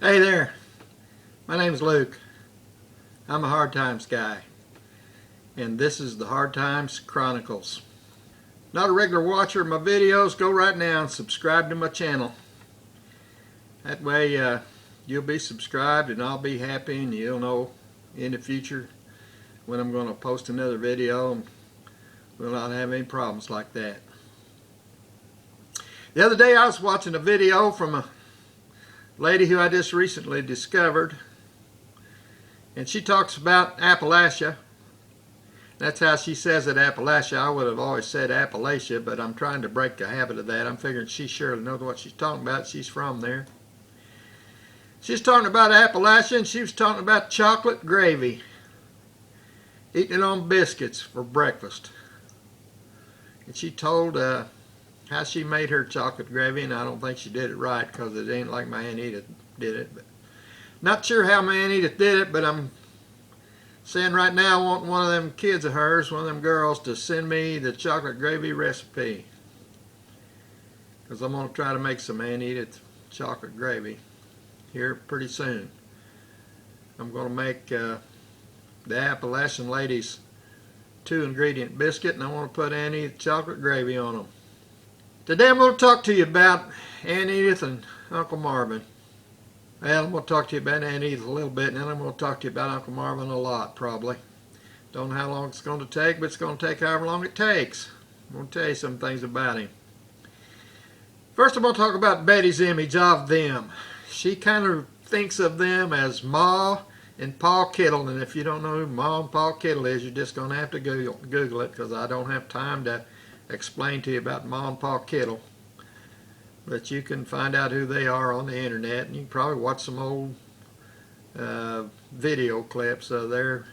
Hey there, my name's Luke. I'm a Hard Times guy, and this is the Hard Times Chronicles. Not a regular watcher of my videos, go right now and subscribe to my channel. That way you'll be subscribed and I'll be happy, and you'll know in the future when I'm going to post another video and we'll not have any problems like that. The other day I was watching a video from a lady who I just recently discovered, and she talks about Appalachia. That's how she says it, Appalachia. I would have always said Appalachia, but I'm trying to break the habit of that. I'm figuring she surely knows what she's talking about. She's from there. She's talking about Appalachia, and she was talking about chocolate gravy, eating it on biscuits for breakfast. And she told how she made her chocolate gravy, and I don't think she did it right because it ain't like my Aunt Edith did it. But not sure how my Aunt Edith did it, but I'm saying right now I want one of them kids of hers, one of them girls, to send me the chocolate gravy recipe, because I'm going to try to make some Aunt Edith chocolate gravy here pretty soon. I'm going to make the Appalachian Ladies 2-ingredient biscuit, and I want to put Aunt Edith chocolate gravy on them. Today I'm going to talk to you about Aunt Edith and Uncle Marvin. Well, I'm going to talk to you about Aunt Edith a little bit, and then I'm going to talk to you about Uncle Marvin a lot, probably. Don't know how long it's going to take, but it's going to take however long it takes. I'm going to tell you some things about him. First, I'm going to talk about Betty's image of them. She kind of thinks of them as Ma and Pa Kittle, and if you don't know who Ma and Pa Kittle is, you're just going to have to Google it, because I don't have time to explain to you about Ma and Pa Kittle. But you can find out who they are on the internet, and you can probably watch some old video clips of their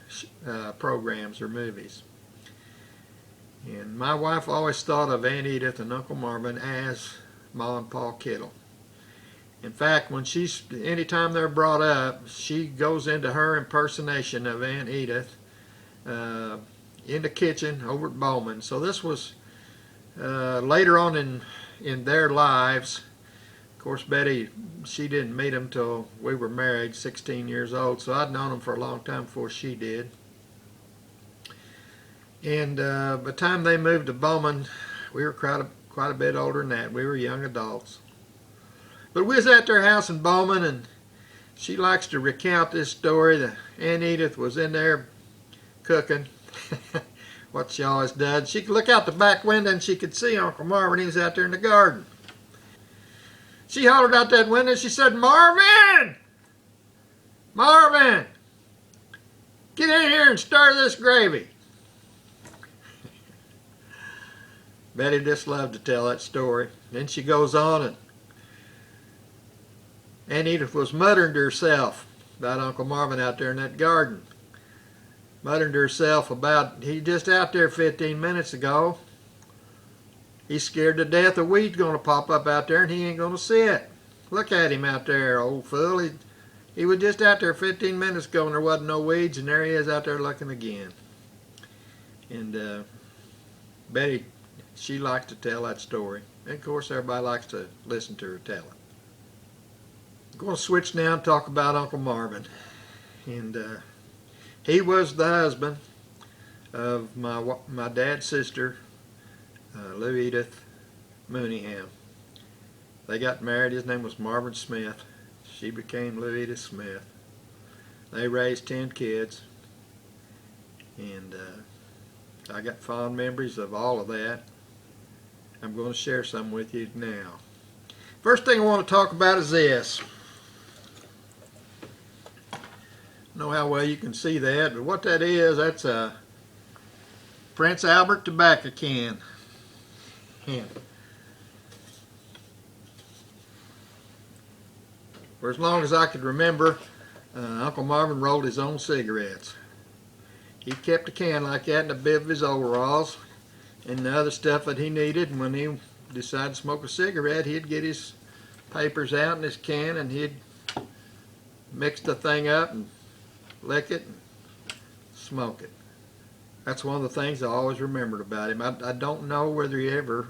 programs or movies. And my wife always thought of Aunt Edith and Uncle Marvin as Ma and Pa Kittle. In fact, when anytime they're brought up, she goes into her impersonation of Aunt Edith in the kitchen over at Bowman. So this was later on in their lives. Of course, Betty, she didn't meet them till we were married, 16 years old, so I'd known them for a long time before she did. And by the time they moved to Bowman, we were quite a bit older than that. We were young adults. But we was at their house in Bowman, and she likes to recount this story that Aunt Edith was in there cooking. What she always did. She could look out the back window and she could see Uncle Marvin. He was out there in the garden. She hollered out that window and she said, "Marvin! Marvin! Get in here and stir this gravy." Betty just loved to tell that story. Then she goes on, and Aunt Edith was muttering to herself about Uncle Marvin out there in that garden. Muttering to herself about, he just out there 15 minutes ago. He's scared to death a weed's going to pop up out there and he ain't going to see it. Look at him out there, old fool. He was just out there 15 minutes ago and there wasn't no weeds, and there he is out there looking again. And Betty, she likes to tell that story. And of course everybody likes to listen to her tell it. I'm going to switch now and talk about Uncle Marvin. And he was the husband of my dad's sister, Lou Edith Mooneyham. They got married. His name was Marvin Smith. She became Lou Edith Smith. They raised 10 kids, and I got fond memories of all of that. I'm going to share some with you now. First thing I want to talk about is this. I don't know how well you can see that, but what that is, that's a Prince Albert tobacco can. For as long as I could remember, Uncle Marvin rolled his own cigarettes. He kept a can like that in the bib of his overalls and the other stuff that he needed, and when he decided to smoke a cigarette, he'd get his papers out in his can and he'd mix the thing up and lick it and smoke it. That's one of the things I always remembered about him. I don't know whether he ever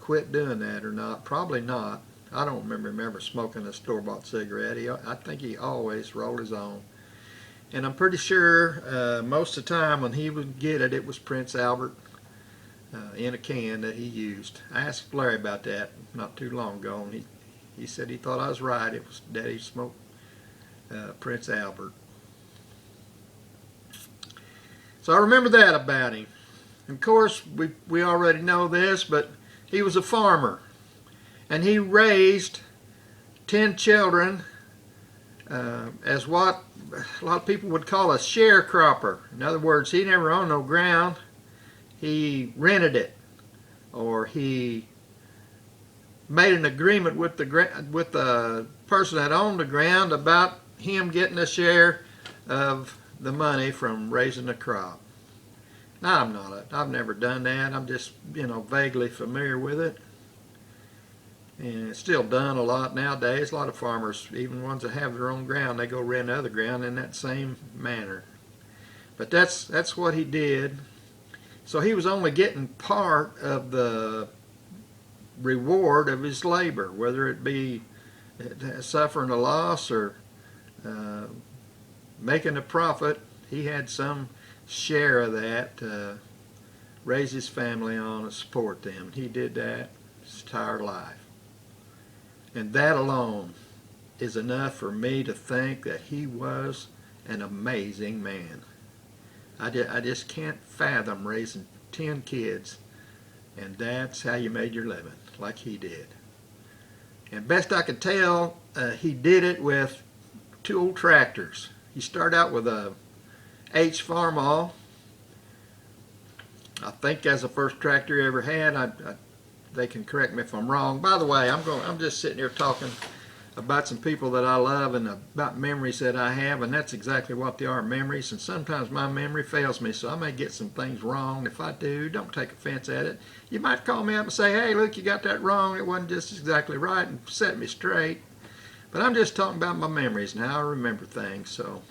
quit doing that or not. Probably not. I don't remember smoking a store-bought cigarette. I think he always rolled his own. And I'm pretty sure most of the time when he would get it, it was Prince Albert in a can that he used. I asked Larry about that not too long ago, and he said he thought I was right. It was Daddy smoked Prince Albert. So I remember that about him. And of course, we already know this, but he was a farmer. And he raised 10 children as what a lot of people would call a sharecropper. In other words, he never owned no ground. He rented it, or he made an agreement with the person that owned the ground about him getting a share of the money from raising the crop. Now, I've never done that. I'm just, vaguely familiar with it. And it's still done a lot nowadays. A lot of farmers, even ones that have their own ground, they go rent other ground in that same manner. But that's what he did. So he was only getting part of the reward of his labor, whether it be suffering a loss or making a profit. He had some share of that to raise his family on and support them. He did that his entire life. And that alone is enough for me to think that he was an amazing man. I just can't fathom raising 10 kids, and that's how you made your living, like he did. And best I could tell, he did it with 2 old tractors. He started out with a H Farmall. I think that's the first tractor he ever had. They can correct me if I'm wrong. By the way, I'm just sitting here talking about some people that I love and about memories that I have, and that's exactly what they are, memories. And sometimes my memory fails me, so I may get some things wrong. If I do, don't take offense at it. You might call me up and say, hey, look, you got that wrong. It wasn't just exactly right, and set me straight. But I'm just talking about my memories and how I remember things. So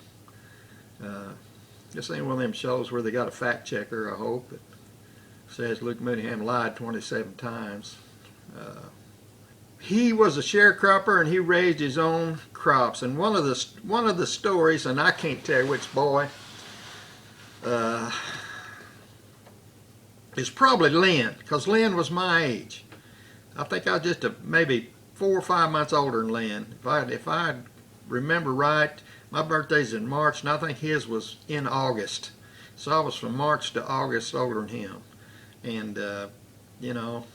this ain't one of them shows where they got a fact checker, I hope, that says Luke Mooneyham lied 27 times. He was a sharecropper, and he raised his own crops. And one of the stories, and I can't tell you which boy, is probably Lynn, because Lynn was my age. I think I was just maybe 4 or 5 months older than Lynn. If I remember right, my birthday's in March, and I think his was in August. So I was from March to August older than him. And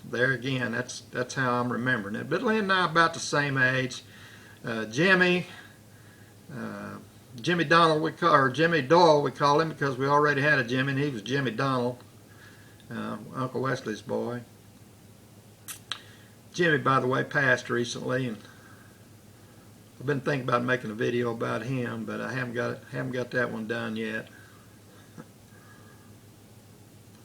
there again, that's how I'm remembering it. But Lynn and I are about the same age. Jimmy Donald, or Jimmy Doyle, we call him, because we already had a Jimmy, and he was Jimmy Donald, Uncle Wesley's boy. Jimmy, by the way, passed recently, and I've been thinking about making a video about him, but I haven't got that one done yet.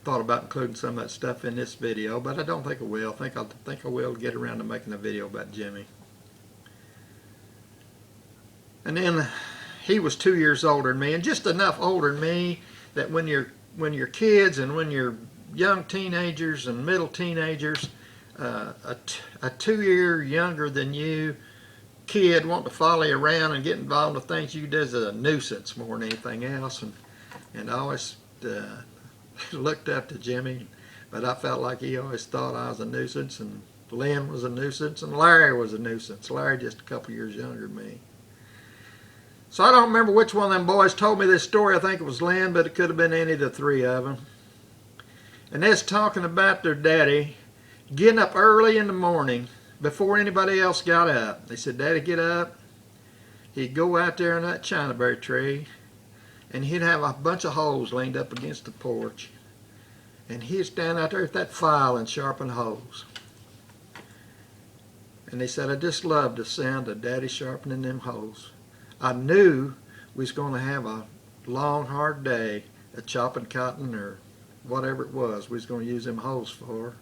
Thought about including some of that stuff in this video, but I don't think I will. I think I will get around to making a video about Jimmy. And then he was 2 years older than me, and just enough older than me that when you're kids and when you're young teenagers and middle teenagers, a 2-year younger than you kid wanting to follow you around and get involved with things you did is a nuisance more than anything else. And I always looked up to Jimmy, but I felt like he always thought I was a nuisance, and Lynn was a nuisance, and Larry was a nuisance. Larry just a couple years younger than me. So I don't remember which one of them boys told me this story. I think it was Lynn, but it could have been any of the 3 of them. And they're talking about their daddy getting up early in the morning before anybody else got up. They said, Daddy, get up. He'd go out there in that chinaberry tree, and he'd have a bunch of hoes leaned up against the porch. And he'd stand out there with that file and sharpen hoes. And they said, I just loved the sound of Daddy sharpening them hoes. I knew we was going to have a long, hard day of chopping cotton or whatever it was we was going to use them hoes for.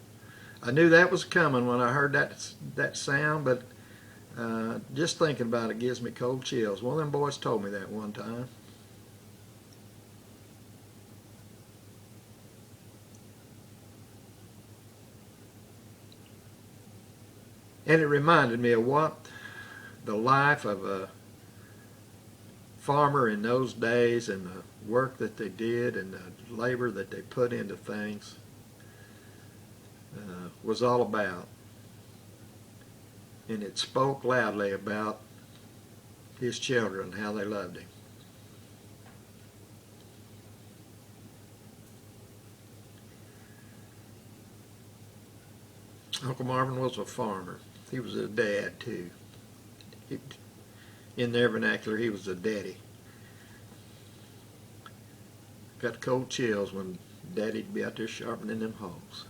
I knew that was coming when I heard that sound, but just thinking about it gives me cold chills. One of them boys told me that one time. And it reminded me of what the life of a farmer in those days and the work that they did and the labor that they put into things was all about. And it spoke loudly about his children, how they loved him. Uncle Marvin was a farmer. He was a dad too. In their vernacular, he was a daddy. Got cold chills when Daddy'd be out there sharpening them hoes.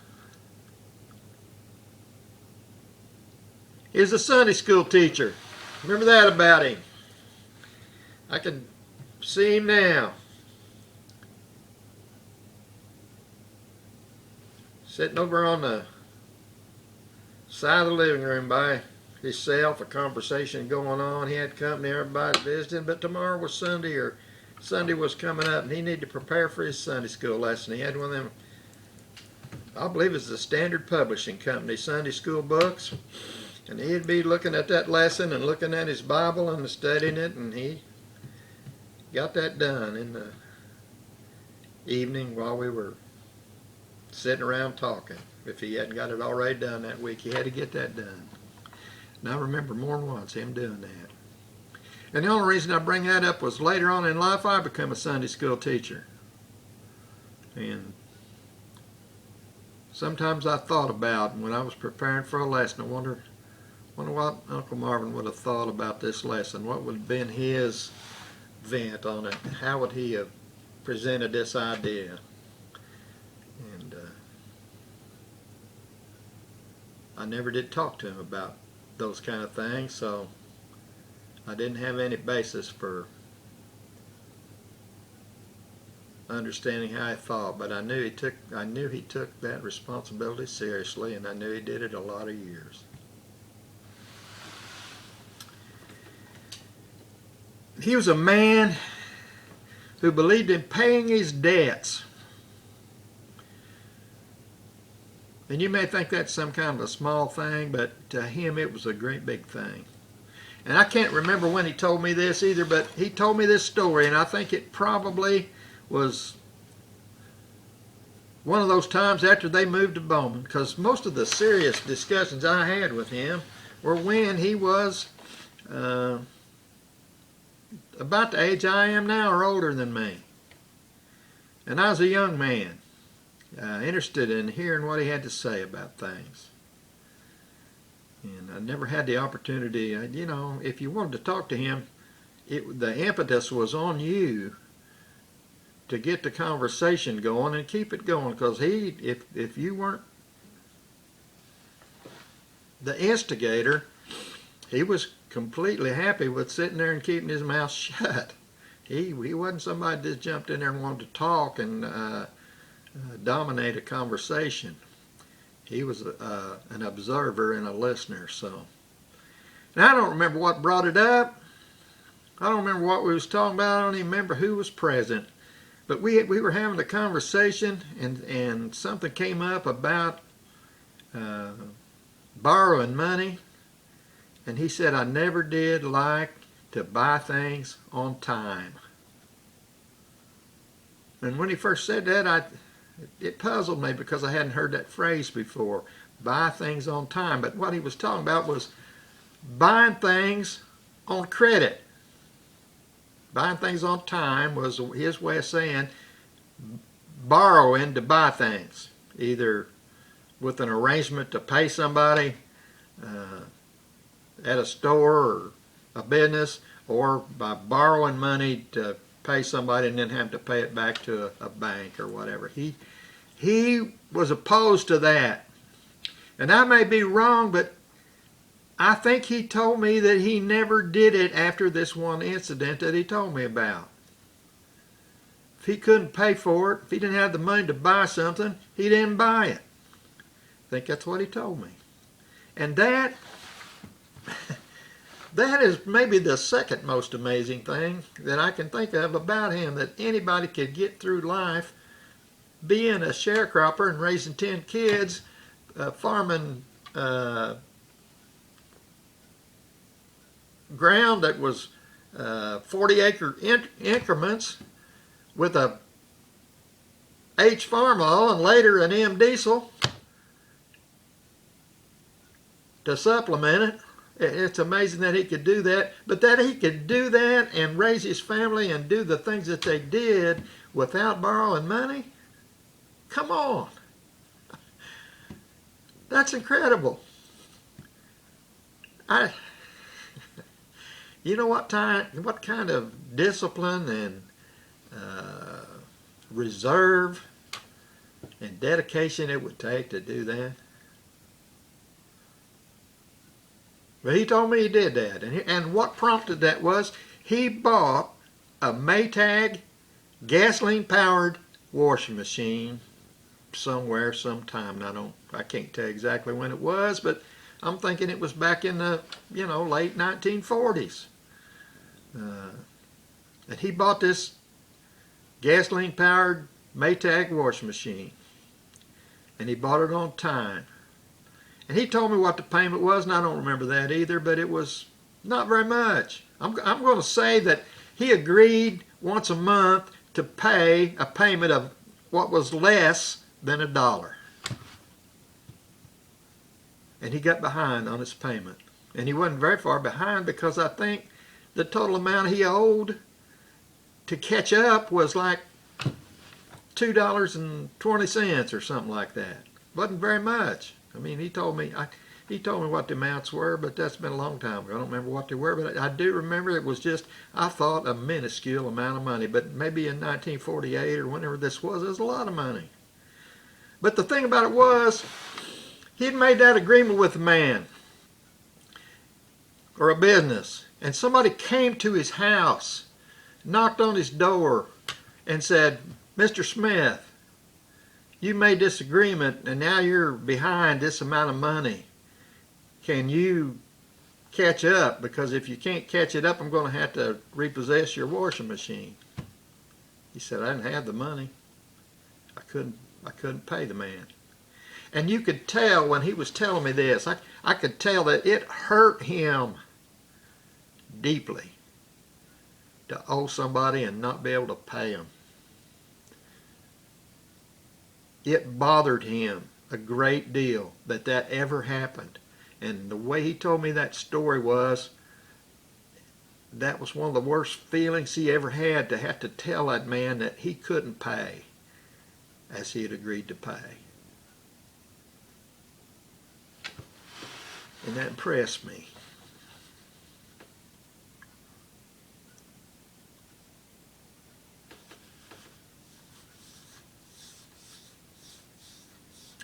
He was a Sunday school teacher. Remember that about him. I can see him now. Sitting over on the side of the living room by himself, a conversation going on. He had company, everybody visiting, but tomorrow was Sunday, or Sunday was coming up, and he needed to prepare for his Sunday school lesson. He had one of them, I believe it's the Standard Publishing Company Sunday school books, and he'd be looking at that lesson and looking at his Bible and studying it, and he got that done in the evening while we were sitting around talking. If he hadn't got it already done that week, he had to get that done. And I remember more than once him doing that. And the only reason I bring that up was later on in life I became a Sunday school teacher. And sometimes I thought about, when I was preparing for a lesson, I wonder what Uncle Marvin would have thought about this lesson. What would have been his vent on it? How would he have presented this idea? And I never did talk to him about those kind of things, so I didn't have any basis for understanding how he thought. But I knew he took that responsibility seriously, and I knew he did it a lot of years. He was a man who believed in paying his debts. And you may think that's some kind of a small thing, but to him it was a great big thing. And I can't remember when he told me this either, but he told me this story, and I think it probably was one of those times after they moved to Bowman, because most of the serious discussions I had with him were when he was about the age I am now, or older than me. And I was a young man, interested in hearing what he had to say about things. And I never had the opportunity, you know, if you wanted to talk to him, the impetus was on you to get the conversation going and keep it going, because if you weren't the instigator, he was completely happy with sitting there and keeping his mouth shut. He wasn't somebody that just jumped in there and wanted to talk and dominate a conversation. He was an observer and a listener. So, now I don't remember what brought it up. I don't remember what we was talking about. I don't even remember who was present. But we were having a conversation, and something came up about borrowing money. And he said, I never did like to buy things on time. And when he first said that, it puzzled me, because I hadn't heard that phrase before, buy things on time. But what he was talking about was buying things on credit. Buying things on time was his way of saying borrowing to buy things, either with an arrangement to pay somebody at a store or a business, or by borrowing money to pay somebody and then have to pay it back to a bank or whatever. He was opposed to that. And I may be wrong, but I think he told me that he never did it after this one incident that he told me about. If he couldn't pay for it, if he didn't have the money to buy something, he didn't buy it. I think that's what he told me. And that is maybe the second most amazing thing that I can think of about him, that anybody could get through life being a sharecropper and raising 10 kids, farming ground that was 40-acre increments with a H farm oil and later an M diesel to supplement it. It's amazing that he could do that, but that he could do that and raise his family and do the things that they did without borrowing money. Come on. That's incredible. You know what kind of discipline and reserve and dedication it would take to do that? But he told me he did that. And what prompted that was he bought a Maytag gasoline-powered washing machine somewhere, sometime. I can't tell exactly when it was, but I'm thinking it was back in the, late 1940s. And he bought this gasoline-powered Maytag washing machine. And he bought it on time. And he told me what the payment was, and I don't remember that either, but it was not very much. I'm going to say that he agreed once a month to pay a payment of what was less than $1. And he got behind on his payment. And he wasn't very far behind because I think the total amount he owed to catch up was like $2.20 or something like that. Wasn't very much. I mean, he told me what the amounts were, but that's been a long time ago. I don't remember what they were, but I do remember it was just, I thought, a minuscule amount of money. But maybe in 1948 or whenever this was, it was a lot of money. But the thing about it was, he'd made that agreement with a man or a business, and somebody came to his house, knocked on his door, and said, "Mr. Smith, you made this agreement and now you're behind this amount of money. Can you catch up? Because if you can't catch it up, I'm going to have to repossess your washing machine." He said, "I didn't have the money. I couldn't pay the man." And you could tell when he was telling me this, I could tell that it hurt him deeply to owe somebody and not be able to pay them. It bothered him a great deal that ever happened. And the way he told me that story was, that was one of the worst feelings he ever had, to have to tell that man that he couldn't pay as he had agreed to pay. And that impressed me.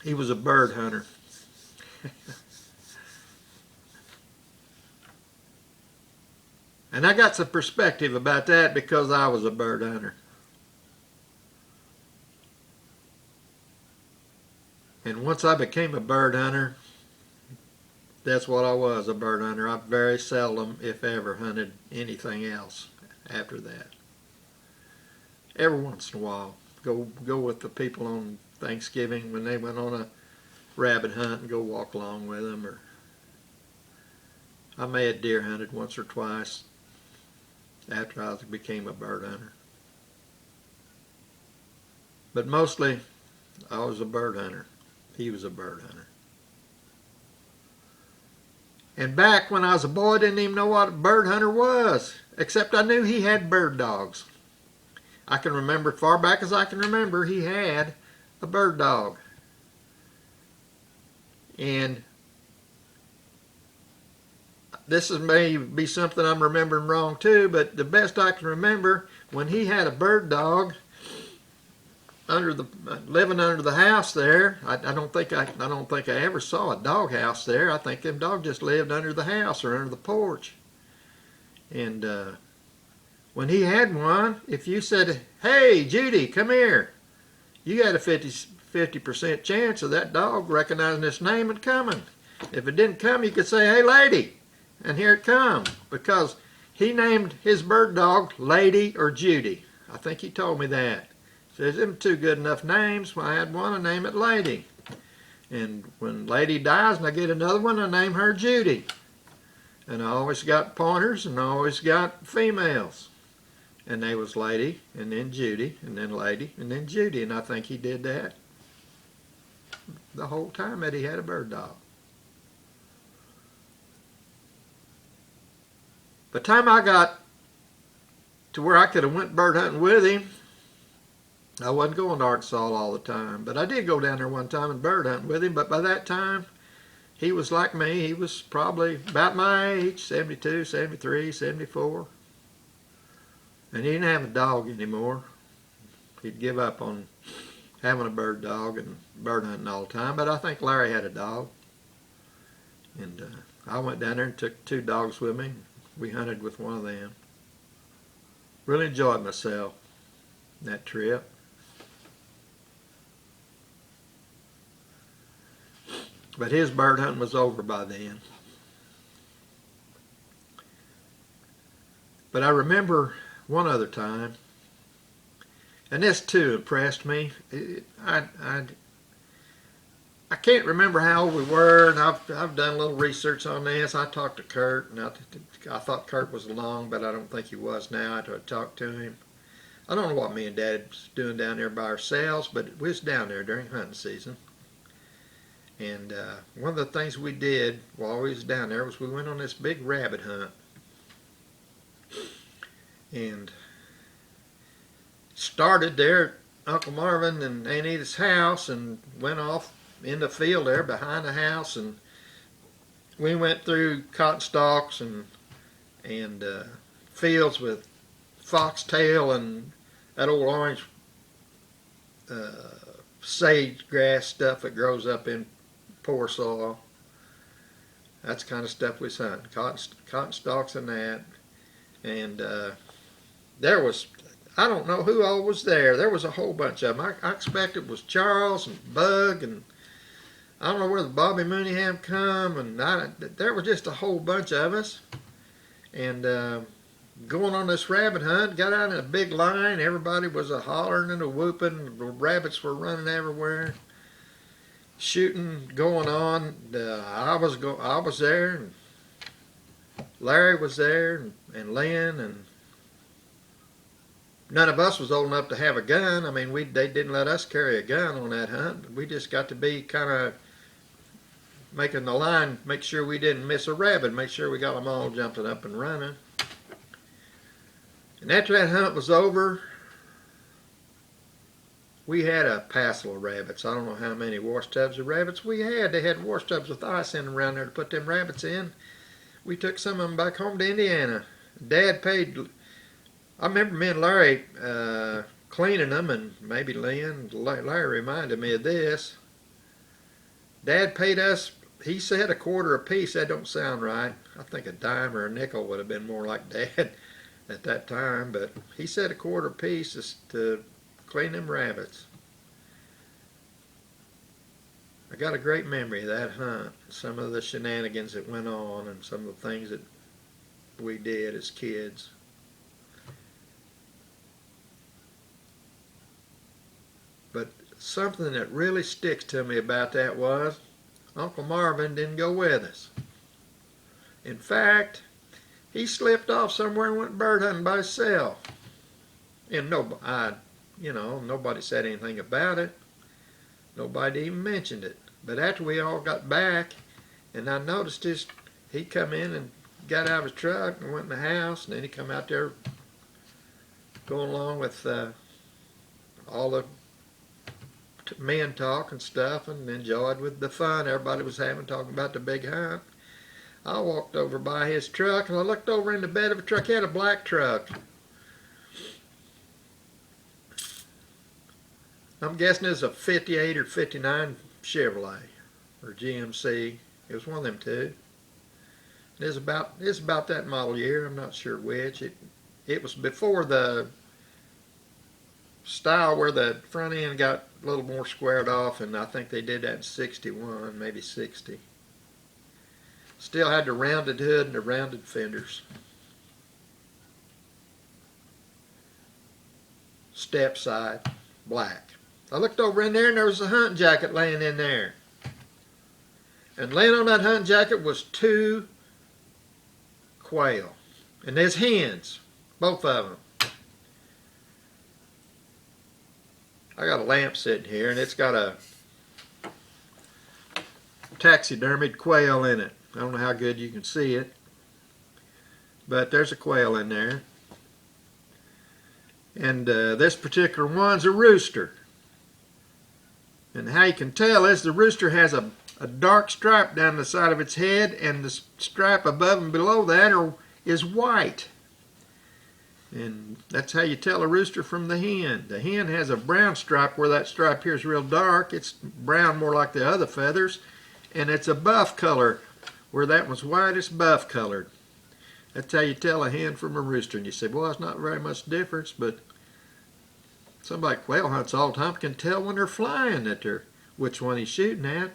He was a bird hunter. And I got some perspective about that because I was a bird hunter. And once I became a bird hunter, that's what I was, a bird hunter. I very seldom, if ever, hunted anything else after that. Every once in a while, go with the people on Thanksgiving when they went on a rabbit hunt and go walk along with them. Or I may have deer hunted once or twice after I became a bird hunter. But mostly, I was a bird hunter. He was a bird hunter. And back when I was a boy, I didn't even know what a bird hunter was, except I knew he had bird dogs. I can remember, far back as I can remember, he had a bird dog. And this may be something I'm remembering wrong too, but the best I can remember, when he had a bird dog living under the house there, I don't think I ever saw a dog house there. I think them dogs just lived under the house or under the porch. And when he had one, if you said, "Hey, Judy, come here," you had a 50% chance of that dog recognizing its name and coming. If it didn't come, you could say, "Hey, lady," and here it comes, because he named his bird dog Lady or Judy. I think he told me that. Says, "Them two good enough names. When I had one, I name it Lady. And when Lady dies and I get another one, I name her Judy." And I always got pointers and I always got females. And they was Lady and then Judy and then Lady and then Judy. And I think he did that the whole time that he had a bird dog. By the time I got to where I could have went bird hunting with him, I wasn't going to Arkansas all the time. But I did go down there one time and bird hunting with him. But by that time, he was like me. He was probably about my age, 72, 73, 74. And he didn't have a dog anymore. He'd give up on having a bird dog and bird hunting all the time. But I think Larry had a dog. And I went down there and took 2 dogs with me. We hunted with one of them. Really enjoyed myself that trip. But his bird hunting was over by then. But I remember one other time, and this too impressed me. I can't remember how old we were, and I've done a little research on this. I talked to Kurt, and I thought Kurt was along, but I don't think he was now. I talked to him. I don't know what me and Dad was doing down there by ourselves, but we was down there during hunting season. And one of the things we did while we was down there was we went on this big rabbit hunt. And started there at Uncle Marvin and Aunt Edith's house and went off in the field there behind the house, and we went through cotton stalks and fields with foxtail and that old orange sage grass stuff that grows up in poor soil. That's the kind of stuff we was hunting, cotton stalks and that. And there was, I don't know who all was there. There was a whole bunch of them. I expect it was Charles and Bug, and I don't know where the Bobby Mooneyham come, and there was just a whole bunch of us. And going on this rabbit hunt, got out in a big line. Everybody was a hollering and a whooping. The rabbits were running everywhere. Shooting going on. I was there, and Larry was there, and Lynn, and none of us was old enough to have a gun. I mean, they didn't let us carry a gun on that hunt. We just got to be kind of making the line, make sure we didn't miss a rabbit, make sure we got them all jumping up and running. And after that hunt was over, we had a passel of rabbits. I don't know how many wash tubs of rabbits we had. They had wash tubs with ice in them around there to put them rabbits in. We took some of them back home to Indiana. Dad paid, I remember me and Larry cleaning them, and maybe Larry reminded me of this. Dad paid us, he said a quarter a piece. That don't sound right. I think a dime or a nickel would have been more like Dad at that time, but he said a quarter a piece to clean them rabbits. I got a great memory of that hunt, some of the shenanigans that went on and some of the things that we did as kids. But something that really sticks to me about that was Uncle Marvin didn't go with us. In fact, he slipped off somewhere and went bird hunting by himself. And nobody said anything about it. Nobody even mentioned it. But after we all got back, and I noticed he come in and got out of his truck and went in the house, and then he come out there going along with all the men talk and stuff, and enjoyed with the fun everybody was having, talking about the big hunt. I walked over by his truck, and I looked over in the bed of a truck. He had a black truck. I'm guessing it's a 58 or 59 Chevrolet or GMC. It was one of them two. It's about that model year. I'm not sure which. It was before the style where the front end got a little more squared off, and I think they did that in 61, maybe 60. Still had the rounded hood and the rounded fenders. Step side, black. I looked over in there, and there was a hunting jacket laying in there. And laying on that hunting jacket was 2 quail. And there's hens, both of them. I got a lamp sitting here, and it's got a taxidermied quail in it. I don't know how good you can see it, but there's a quail in there. And this particular one's a rooster. And how you can tell is the rooster has a dark stripe down the side of its head, and the stripe above and below that is white. And that's how you tell a rooster from the hen. The hen has a brown stripe where that stripe here is real dark. It's brown more like the other feathers. And it's a buff color. Where that one's white, it's buff colored. That's how you tell a hen from a rooster. And you say, well, it's not very much difference, but somebody quail hunts all the time can tell when they're flying that they're which one he's shooting at.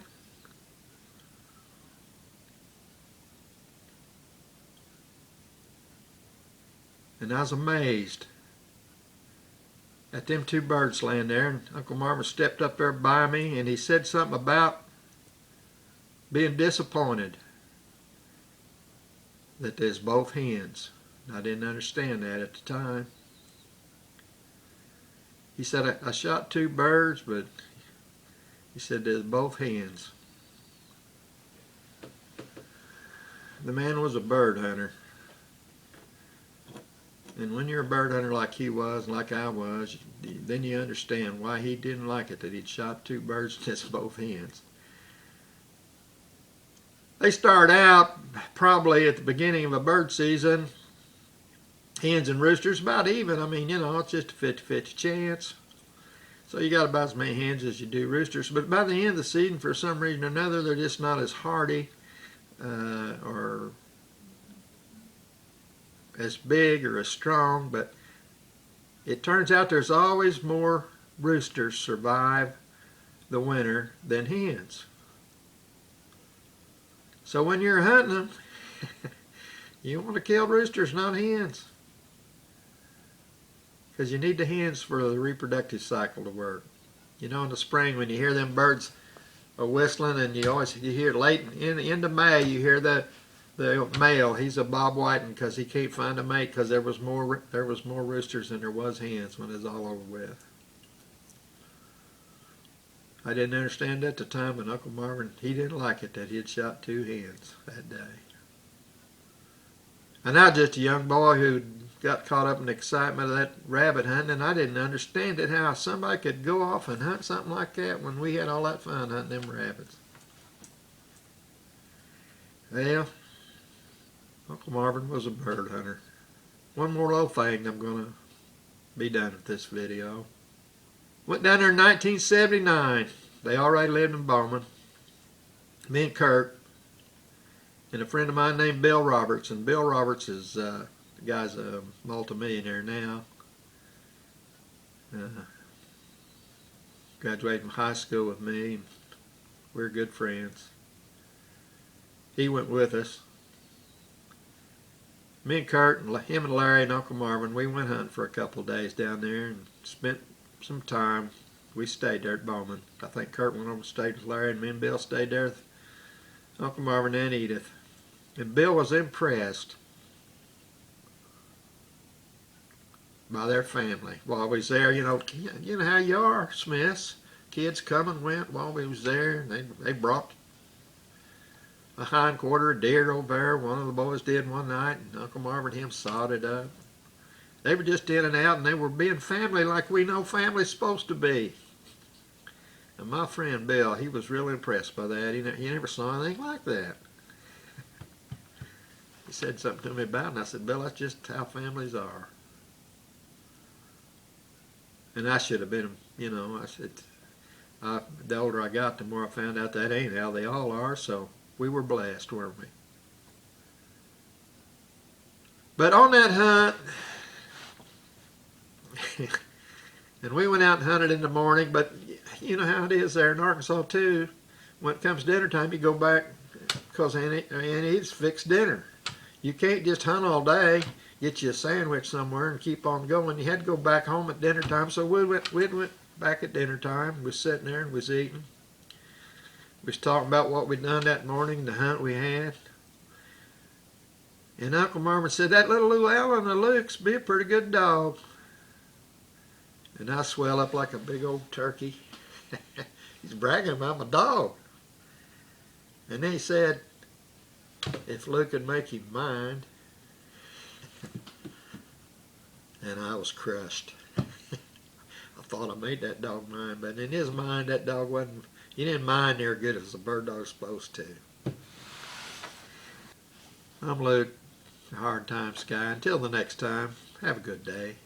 And I was amazed at them two birds laying there. And Uncle Marvin stepped up there by me, and he said something about being disappointed that there's both hens. I didn't understand that at the time. He said, I shot two birds, but he said there's both hens. The man was a bird hunter. And when you're a bird hunter like he was, and like I was, then you understand why he didn't like it that he'd shot two birds and it's both hens. They start out probably at the beginning of a bird season, hens and roosters about even. I mean, you know, it's just a 50-50 chance. So you got about as many hens as you do roosters. But by the end of the season, for some reason or another, they're just not as hardy or as big or as strong. But it turns out there's always more roosters survive the winter than hens. So when you're hunting them, you want to kill roosters, not hens. Because you need the hens for the reproductive cycle to work. You know, in the spring when you hear them birds whistling, and you hear late in the end of May, you hear the male. He's a bob whiting because he can't find a mate because there was more roosters than there was hens when it was all over with. I didn't understand at the time, but Uncle Marvin, he didn't like it that he had shot two hens that day. And I was just a young boy who got caught up in the excitement of that rabbit hunting, and I didn't understand it, how somebody could go off and hunt something like that when we had all that fun hunting them rabbits. Well, Uncle Marvin was a bird hunter. One more little thing, I'm going to be done with this video. Went down there in 1979. They already lived in Bowman. Me and Kurt and a friend of mine named Bill Roberts. And Bill Roberts is, the guy's a multimillionaire now. Graduated from high school with me. And we're good friends. He went with us. Me and Kurt and him and Larry and Uncle Marvin, we went hunting for a couple of days down there and spent some time. We stayed there at Bowman. I think Kurt went over and stayed with Larry, and me and Bill stayed there with Uncle Marvin and Edith. And Bill was impressed by their family while we was there. You know how you are, Smiths. Kids come and went while we was there. They brought a hindquarter, a deer over there. One of the boys did one night, and Uncle Marvin and him sawed it up. They were just in and out, and they were being family like we know family's supposed to be. And my friend Bill, he was real impressed by that. He never saw anything like that. He said something to me about it, and I said, Bill, that's just how families are. And I should have been, you know, I said, the older I got, the more I found out that ain't how they all are, so we were blessed, weren't we? But on that hunt, and we went out and hunted in the morning, but you know how it is there in Arkansas too. When it comes dinner time, you go back because Auntie's fixed dinner. You can't just hunt all day, get you a sandwich somewhere and keep on going. You had to go back home at dinner time, so we went back at dinner time. We was sitting there and was eating. We was talking about what we'd done that morning, the hunt we had. And Uncle Marvin said, that little Llewellyn of Luke's be a pretty good dog. And I swell up like a big old turkey. He's bragging about my dog. And then he said, if Luke could make him mine. And I was crushed. I thought I made that dog mine, but in his mind, that dog wasn't, he didn't mind near good as a bird dog's supposed to. I'm Luke, Hard Times Guy. Until the next time, have a good day.